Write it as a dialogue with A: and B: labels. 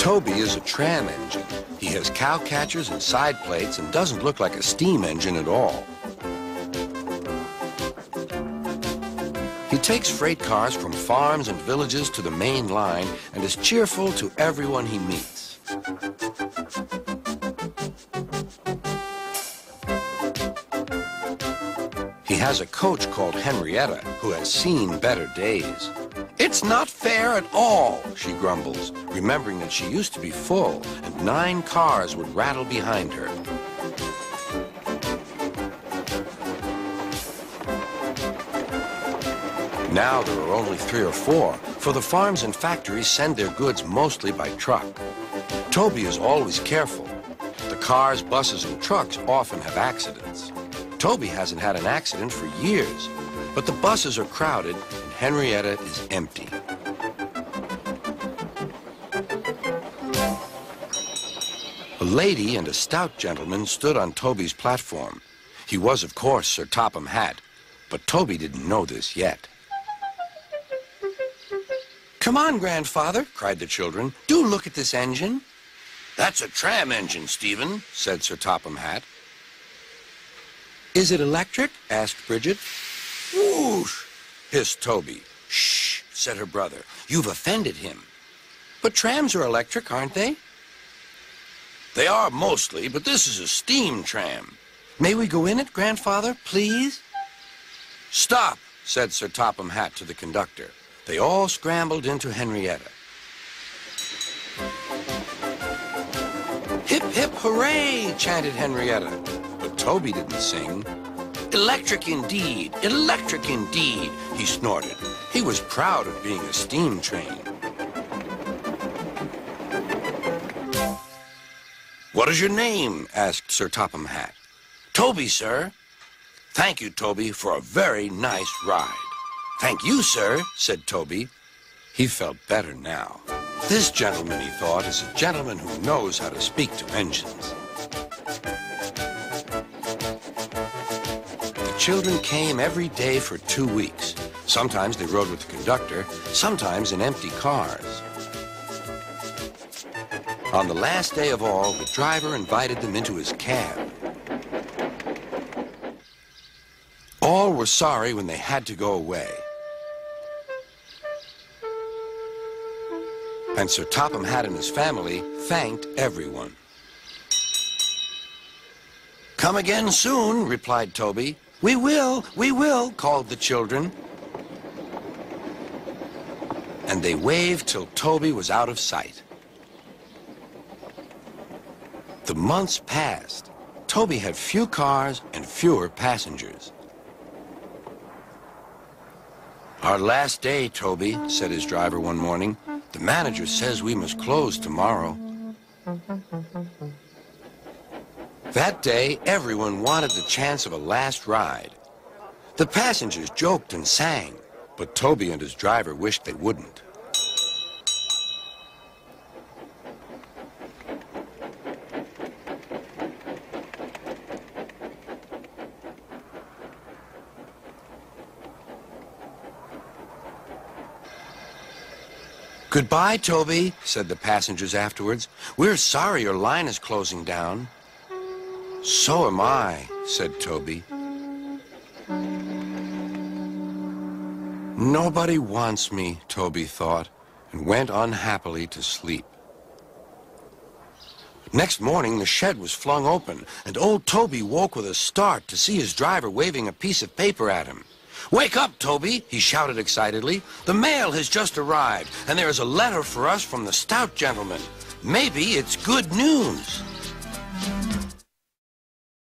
A: Toby is a tram engine. He has cow catchers and side plates and doesn't look like a steam engine at all. He takes freight cars from farms and villages to the main line and is cheerful to everyone he meets. He has a coach called Henrietta who has seen better days. "It's not fair at all," she grumbles, remembering that she used to be full and 9 cars would rattle behind her. Now there are only 3 or 4, for the farms and factories send their goods mostly by truck. Toby is always careful. The cars, buses, and trucks often have accidents. Toby hasn't had an accident for years, but the buses are crowded and Henrietta is empty. A lady and a stout gentleman stood on Toby's platform. He was, of course, Sir Topham Hatt, but Toby didn't know this yet. "Come on, grandfather," cried the children. "Do look at this engine." "That's a tram engine, Stephen," said Sir Topham Hatt. "Is it electric?" asked Bridget. "Whoosh!" hissed Toby. "Shh," said her brother. "You've offended him." "But trams are electric, aren't they?" "They are mostly, but this is a steam tram." "May we go in it, grandfather, please?" "Stop," said Sir Topham Hatt to the conductor. They all scrambled into Henrietta. "Hip, hip, hooray!" chanted Henrietta. But Toby didn't sing. "Electric indeed, electric indeed," he snorted. He was proud of being a steam train. "What is your name?" asked Sir Topham Hatt. "Toby, sir." "Thank you, Toby, for a very nice ride." "Thank you, sir," said Toby. He felt better now. This gentleman, he thought, is a gentleman who knows how to speak to engines. The children came every day for 2 weeks. Sometimes they rode with the conductor, sometimes in empty cars. On the last day of all, the driver invited them into his cab. All were sorry when they had to go away. And Sir Topham Hatt and his family thanked everyone. "Come again soon," replied Toby. We will," called the children. And they waved till Toby was out of sight. The months passed. Toby had few cars and fewer passengers. "Our last day, Toby," said his driver one morning. "The manager says we must close tomorrow." That day, everyone wanted the chance of a last ride. The passengers joked and sang, but Toby and his driver wished they wouldn't. "Goodbye, Toby," said the passengers afterwards. "We're sorry your line is closing down." "So am I," said Toby. Nobody wants me, Toby thought, and went unhappily to sleep. Next morning, the shed was flung open, and old Toby woke with a start to see his driver waving a piece of paper at him. "Wake up, Toby," he shouted excitedly. "The mail has just arrived, and there is a letter for us from the Stout Gentleman. Maybe it's good news."